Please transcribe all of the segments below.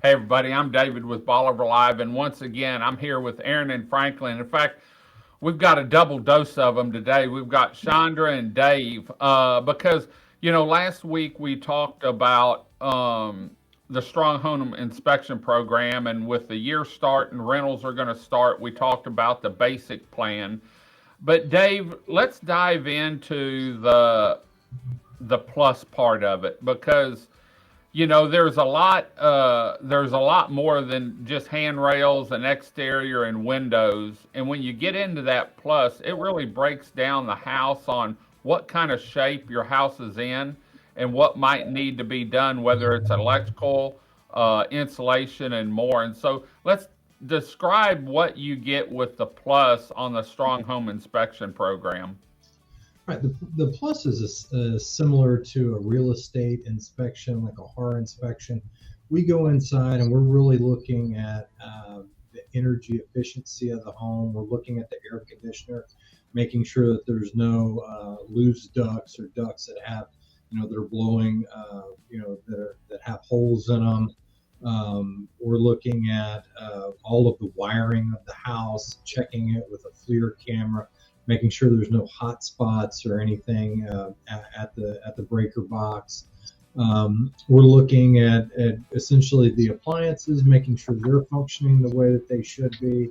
Hey everybody, I'm David with Bolivar Live, and once again, I'm here with Aran and Franklin. In fact, we've got a double dose of them today. We've got Chandra and Dave because last week we talked about the Strong Home Inspection Program, and with the year start and rentals are going to start, we talked about the basic plan. But Dave, let's dive into the plus part of it because there's a lot more than just handrails and exterior and windows. And when you get into that plus, it really breaks down the house on what kind of shape your house is in and what might need to be done, whether it's electrical, insulation, and more. And so let's describe what you get with the plus on the Strong Home Inspection Program. Right. The plus is similar to a real estate inspection, like a horror inspection. We go inside and we're really looking at the energy efficiency of the home. We're looking at the air conditioner, making sure that there's no loose ducts or ducts that have, that are blowing, that have holes in them. We're looking at all of the wiring of the house, checking it with a FLIR camera, making sure there's no hot spots or anything at the breaker box. We're looking at essentially the appliances, making sure they're functioning the way that they should be.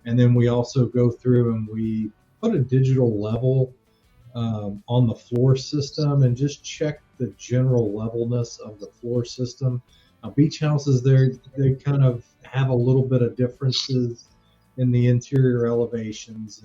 And then we also go through and we put a digital level on the floor system and just check the general levelness of the floor system. Beach houses, they kind of have a little bit of differences in the interior elevations,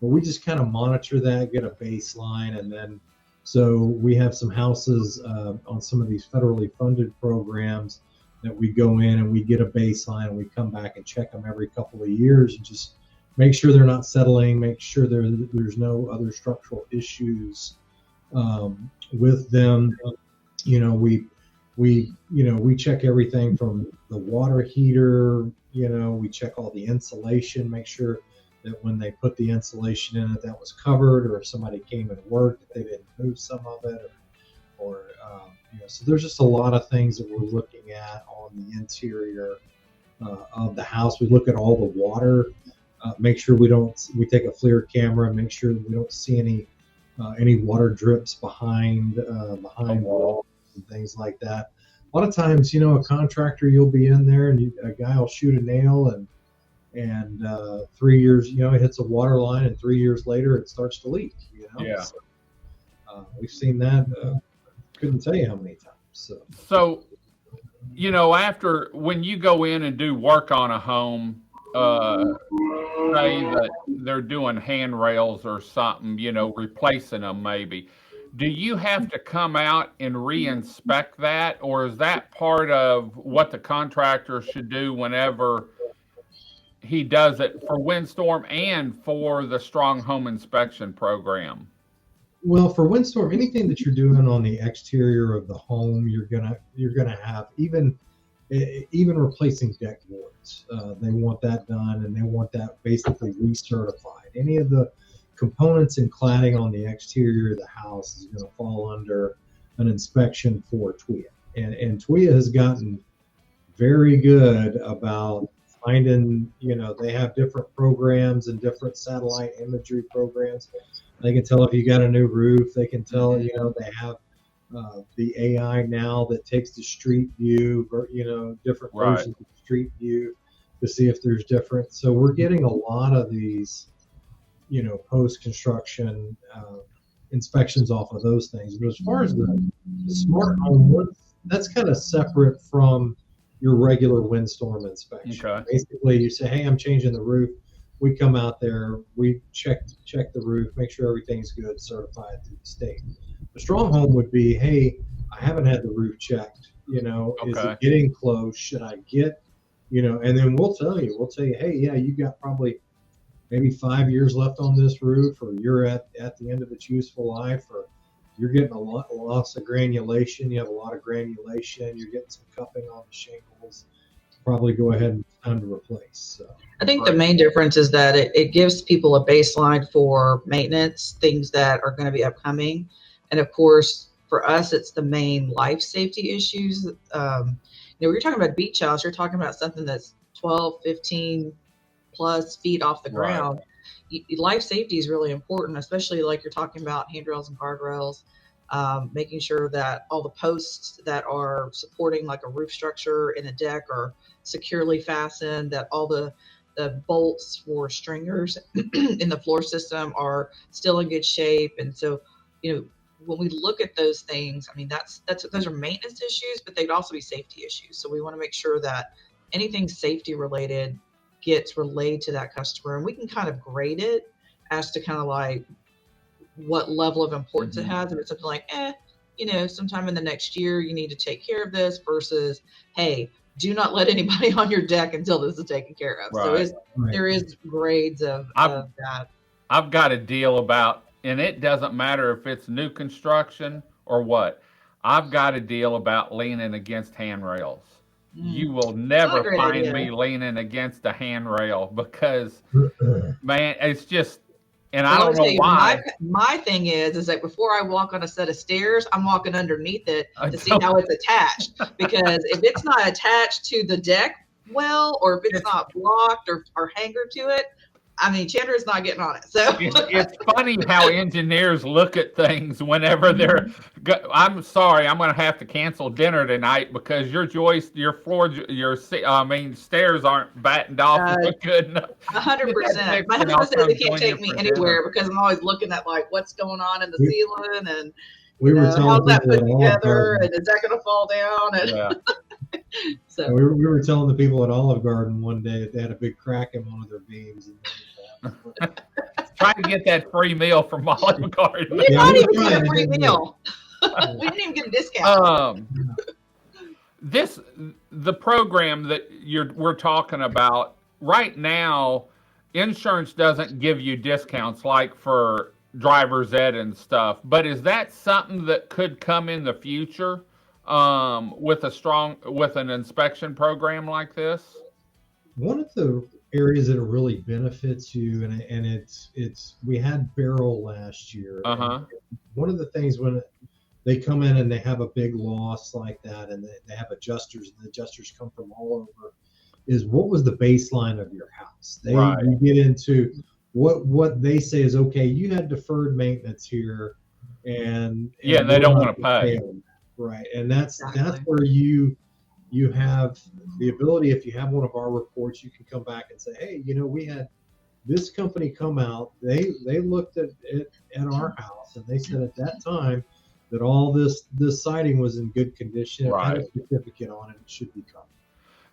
but we just kind of monitor that, get a baseline, and then so we have some houses on some of these federally funded programs that we go in and we get a baseline and we come back and check them every couple of years and just make sure they're not settling, make sure there's no other structural issues with them. We check everything from the water heater. We check all the insulation, make sure that when they put the insulation in it, that was covered, or if somebody came and worked, that they didn't move some of it, so there's just a lot of things that we're looking at on the interior of the house. We look at all the water, make sure we take a FLIR camera and make sure we don't see any water drips behind walls and things like that. A lot of times, a contractor, you'll be in there and a guy will shoot a nail and 3 years, it hits a water line, and 3 years later it starts to leak. Yeah. So, we've seen that. Couldn't tell you how many times. So, after when you go in and do work on a home, say that they're doing handrails or something, replacing them maybe. Do you have to come out and re-inspect that, or is that part of what the contractor should do whenever he does it for windstorm and for the Strong Home Inspection Program? Well, for windstorm, anything that you're doing on the exterior of the home, you're gonna have even replacing deck boards. They want that done, and they want that basically recertified. Any of the components and cladding on the exterior of the house is going to fall under an inspection for TWIA, and TWIA has gotten very good about finding, they have different programs and different satellite imagery programs. They can tell if you got a new roof. They can tell, they have the AI now that takes the street view, different versions of street view to see if there's different. So we're getting a lot of these, post-construction inspections off of those things. But as far as the smart home one, that's kind of separate from your regular windstorm inspection. Okay. Basically, you say, hey, I'm changing the roof. We come out there, we check the roof, make sure everything's good, certified through the state. The strong home would be, hey, I haven't had the roof checked. Is it getting close? Should I get, and then we'll tell you, hey, yeah, you got probably maybe 5 years left on this roof, or you're at the end of its useful life, or you're getting a loss of granulation. You have a lot of granulation. You're getting some cupping on the shingles. Probably go ahead and time to replace. So. I think the main difference is that it gives people a baseline for maintenance, things that are going to be upcoming. And of course, for us, it's the main life safety issues. When you're talking about beach house, you're talking about something that's 12, 15 plus feet off the Right. ground. Life safety is really important, especially like you're talking about handrails and guardrails, making sure that all the posts that are supporting like a roof structure in a deck are securely fastened, that all the bolts for stringers in the floor system are still in good shape. And so, when we look at those things, I mean, those are maintenance issues, but they'd also be safety issues. So we want to make sure that anything safety related gets relayed to that customer, and we can kind of grade it as to kind of like what level of importance it has. If it's something like, sometime in the next year you need to take care of this, versus, hey, do not let anybody on your deck until this is taken care of. Right. So there is grades of that. I've got a deal about, and it doesn't matter if it's new construction or what. I've got a deal about leaning against handrails. You will never find me leaning against a handrail because, man, it's just, and I don't know why. My thing is that before I walk on a set of stairs, I'm walking underneath it to see how it's attached. Because if it's not attached to the deck well, or if it's not blocked or hanger to it, I mean, Chandra's not getting on it. So it's funny how engineers look at things whenever they're. I'm sorry, I'm going to have to cancel dinner tonight because your stairs aren't battened off good enough. 100%. My husband says he can't take me anywhere because I'm always looking at like what's going on in the ceiling, and how's that put together, and is that going to fall down? And yeah. So we were telling the people at Olive Garden one day that they had a big crack in one of their beams. Trying to get that free meal from Olive Garden. We did not even get a free meal. We didn't even get a discount. The program that we're talking about right now, insurance doesn't give you discounts like for driver's ed and stuff. But is that something that could come in the future with an inspection program like this? One of the areas that it really benefits you, and it's we had Beryl last year. One of the things when they come in and they have a big loss like that, and they have adjusters, and the adjusters come from all over, is what was the baseline of your house? You get into what they say is, okay, you had deferred maintenance here, and they don't want to pay. Right, and that's where you have the ability, if you have one of our reports, you can come back and say, hey, we had this company come out, they looked at it at our house, and they said at that time that all this siding was in good condition, it had a certificate on it, it should be covered.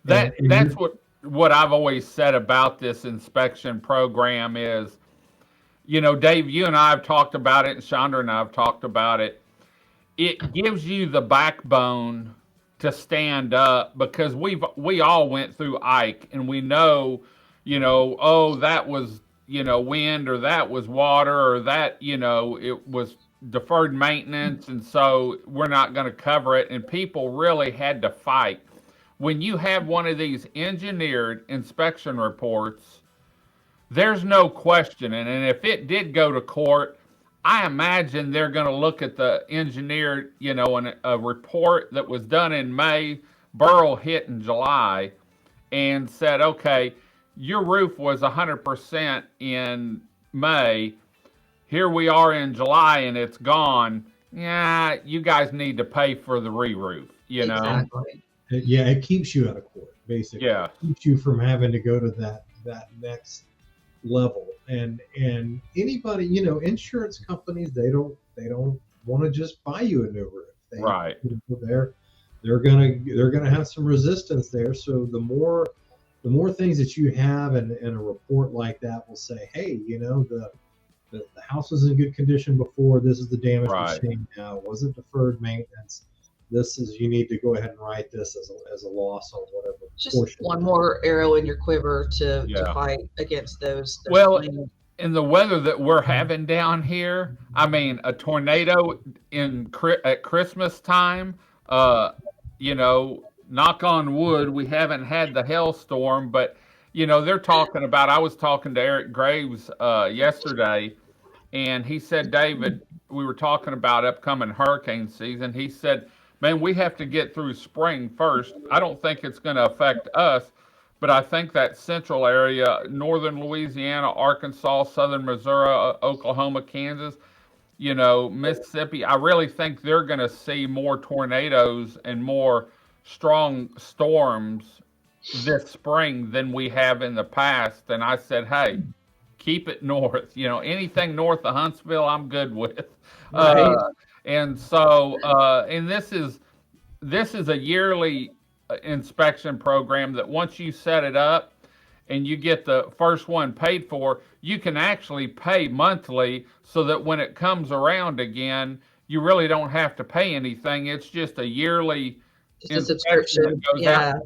That's what I've always said about this inspection program is, Dave, you and I have talked about it, and Chandra and I have talked about it. It gives you the backbone to stand up, because we all went through Ike, and we know, that was, wind, or that was water, or that, it was deferred maintenance, and so we're not going to cover it. And people really had to fight. When you have one of these engineered inspection reports, there's no question. And if it did go to court, I imagine they're going to look at the engineered, a report that was done in May, Beryl hit in July, and said, okay, your roof was 100% in May. Here we are in July and it's gone. Yeah, you guys need to pay for the re-roof, Exactly. Yeah, it keeps you out of court, basically. Yeah. It keeps you from having to go to that next level. And anybody, insurance companies, they don't want to just buy you a new roof. They're gonna have some resistance there. So the more things that you have in a report like that will say, hey, the house was in good condition before, this is the damage we're seeing now, it wasn't deferred maintenance, this is, you need to go ahead and write this as a loss on whatever. Just one more arrow in your quiver to fight against those claims. In the weather that we're having down here, I mean, a tornado at Christmas time, knock on wood, we haven't had the hailstorm, but they're talking about, I was talking to Eric Graves yesterday, and he said, David, we were talking about upcoming hurricane season. He said, man, we have to get through spring first. I don't think it's going to affect us, but I think that central area, northern Louisiana, Arkansas, southern Missouri, Oklahoma, Kansas, Mississippi, I really think they're going to see more tornadoes and more strong storms this spring than we have in the past. And I said, hey, keep it north. Anything north of Huntsville, I'm good with. Right. And so, and this is a yearly inspection program that once you set it up and you get the first one paid for, you can actually pay monthly so that when it comes around again, you really don't have to pay anything. It's just a yearly Just a inspection that subscription. goes Yeah. out.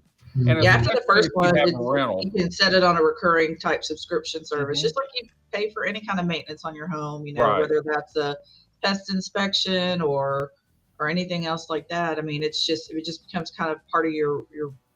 And Yeah, after the especially first if you one, have a rental. you can set it on a recurring type subscription service, Mhm. just like you pay for any kind of maintenance on your home, Right. whether that's a pest inspection or anything else like that. I mean, it just becomes kind of part of your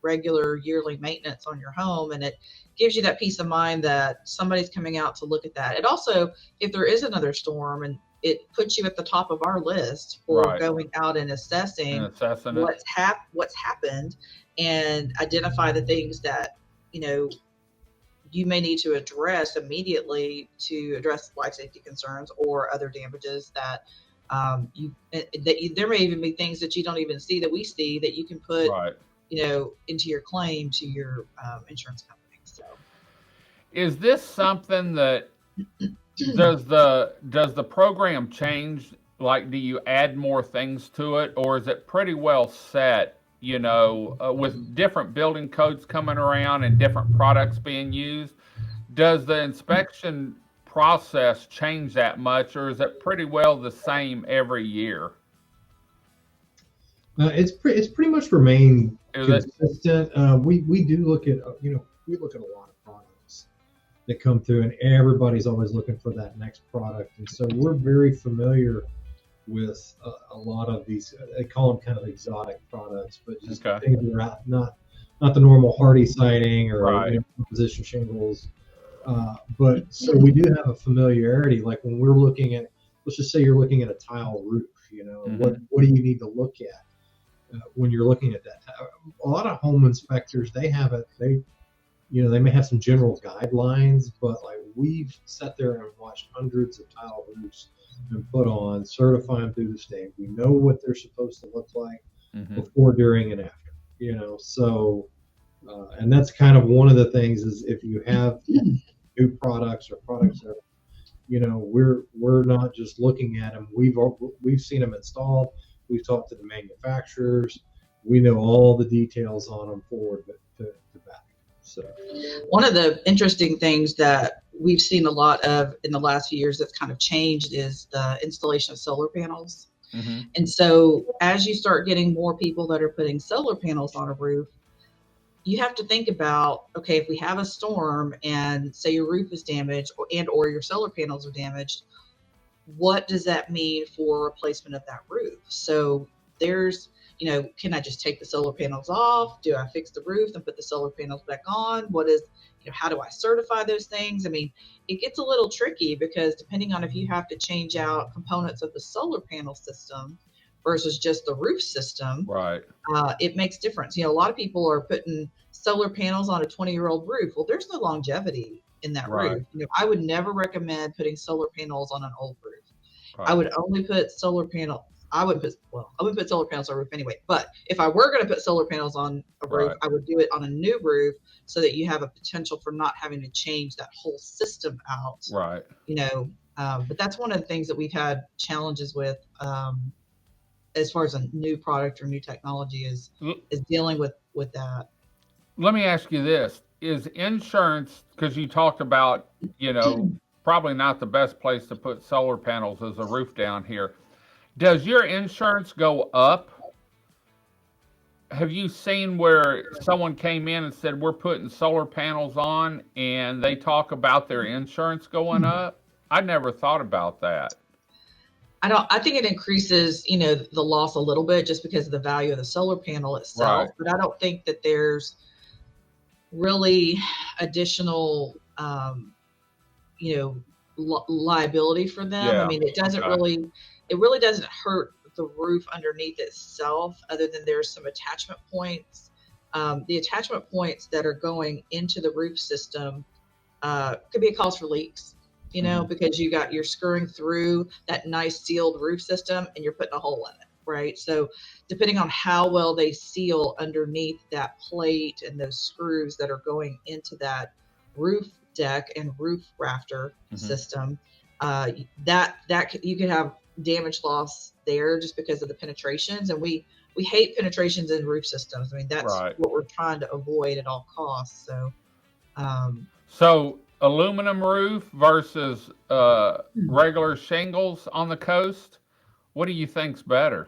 regular yearly maintenance on your home, and it gives you that peace of mind that somebody's coming out to look at that. It also, if there is another storm, and it puts you at the top of our list for Right. going out and And assessing assessing it. what's happened and identify the things that you know you may need to address immediately to address life safety concerns or other damages that there may even be things that you don't even see that we see that you can put Right. into your claim to your insurance company. So Is this something that does the program change? Like, do you add more things to it, or is it pretty well set? With different building codes coming around and different products being used, does the inspection process change that much, or is it pretty well the same every year? It's pretty much remained Is it? consistent. We do look at we look at a lot of products that come through, and everybody's always looking for that next product, and so we're very familiar with a lot of these. They call them kind of exotic products, but just Okay. things that are not the normal hardy siding or Right. composition shingles. But so we do have a familiarity. Like when we're looking at, let's just say you're looking at a tile roof. What do you need to look at when you're looking at that? A lot of home inspectors, they have it. They may have some general guidelines, but like we've sat there and watched hundreds of tile roofs and put on, certify them through the state. We know what they're supposed to look like Mhm. before, during, and after. So and that's kind of one of the things is if you have new products or products that we're not just looking at them. We've seen them installed. We've talked to the manufacturers. We know all the details on them forward to back. So one of the interesting things that we've seen a lot of in the last few years that's kind of changed is the installation of solar panels. Mhm. And so as you start getting more people that are putting solar panels on a roof, you have to think about, okay, if we have a storm and say your roof is damaged or your solar panels are damaged, what does that mean for replacement of that roof? So there's, can I just take the solar panels off? Do I fix the roof and put the solar panels back on? How do I certify those things? I mean, it gets a little tricky because depending on if you have to change out components of the solar panel system versus just the roof system, Right. it makes difference. A lot of people are putting solar panels on a 20-year-old roof. Well, there's no longevity in that Right. roof. I would never recommend putting solar panels on an old roof. Right. I would only put solar panels. I wouldn't put solar panels on a roof anyway. But if I were going to put solar panels on a roof, Right. I would do it on a new roof so that you have a potential for not having to change that whole system out. Right. But that's one of the things that we've had challenges with as far as a new product or new technology is dealing with that. Let me ask you this. Is insurance, because you talked about, probably not the best place to put solar panels as a roof down here. Does your insurance go up? Have you seen where someone came in and said, we're putting solar panels on, and they talk about their insurance going up? I never thought about that. I think it increases, the loss a little bit just because of the value of the solar panel itself. Right. But I don't think that there's really additional, liability for them. Yeah. I mean, it Okay. really doesn't hurt the roof underneath itself, other than there's some attachment points. The attachment points that are going into the roof system could be a cause for leaks, because you're screwing through that nice sealed roof system and you're putting a hole in it, right? So depending on how well they seal underneath that plate and those screws that are going into that roof deck and roof rafter system, that you could have damage loss there just because of the penetrations. And we hate penetrations in roof systems. I mean, that's what we're trying to avoid at all costs. So, so aluminum roof versus regular shingles on the coast, what do you think's better?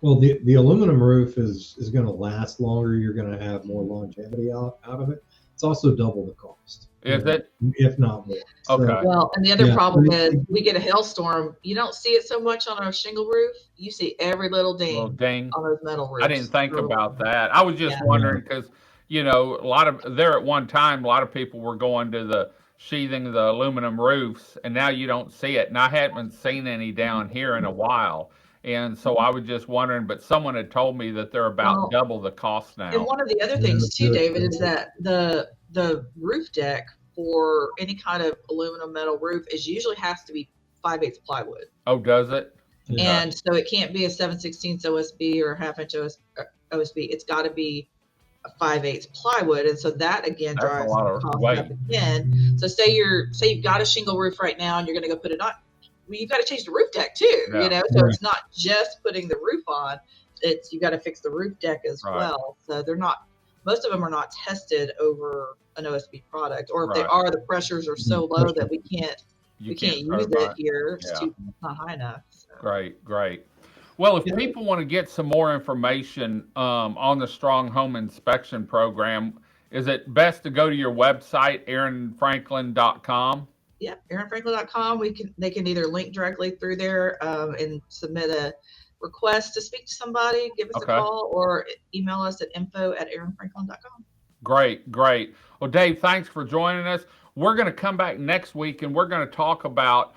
Well, the aluminum roof is going to last longer. You're going to have more longevity out of it. It's also double the cost. Is it? If not more. Okay. Well, and the other problem is we get a hailstorm. You don't see it so much on a shingle roof. You see every little ding on those metal roofs. I didn't think about that. I was just wondering because, at one time, a lot of people were going to the sheathing the aluminum roofs, and now you don't see it. And I haven't seen any down here in a while. And so I was just wondering, but someone had told me that they're about double the cost now. And one of the other things too, David, is that the roof deck for any kind of aluminum metal roof usually has to be 5/8 plywood. Oh, does it? Yeah. And so it can't be a 7/16 OSB or a half-inch OSB. It's got to be a 5/8 plywood, and so that again drives the cost up again. So say you've got a shingle roof right now, and you're going to go put it on. Well, you've got to change the roof deck too, So it's not just putting the roof on; you've got to fix the roof deck as well. So they're not. Most of them are not tested over an OSB product, or if they are, the pressures are so low that we can't use it here. It's not high enough. So. Great. Well, if people want to get some more information on the Strong Home Inspection Program, is it best to go to your website, AranFranklin.com? Yeah, AranFranklin.com. They can either link directly through there and submit a request to speak to somebody, give us a call, or email us at info@AranFranklin.com. Great. Well, Dave, thanks for joining us. We're going to come back next week, and we're going to talk about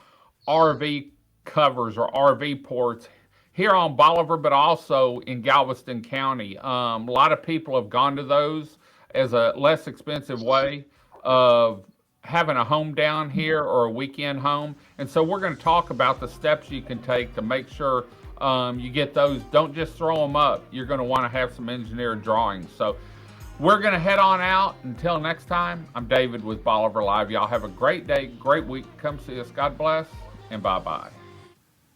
RV covers or RV ports here on Bolivar, but also in Galveston County. A lot of people have gone to those as a less expensive way of having a home down here or a weekend home. And so we're going to talk about the steps you can take to make sure you get those. Don't just throw them up. You're going to want to have some engineered drawings. So we're going to head on out. Until next time, I'm David with Bolivar Live. Y'all have a great day, great week. Come see us. God bless, and bye-bye.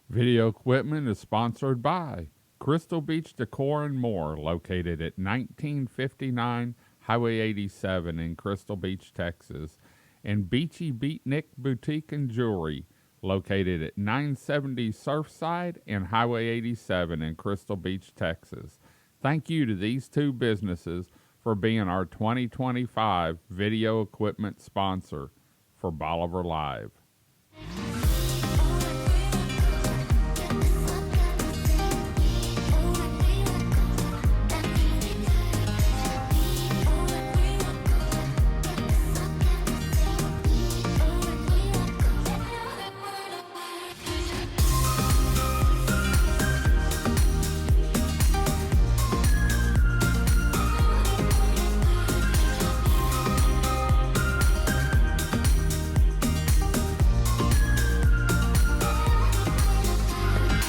Video equipment is sponsored by Crystal Beach Decor and More, located at 1959 Highway 87 in Crystal Beach, Texas, and Beachy Beatnik Boutique and Jewelry, located at 970 Surfside and Highway 87 in Crystal Beach, Texas. Thank you to these two businesses for being our 2025 video equipment sponsor for Bolivar Live.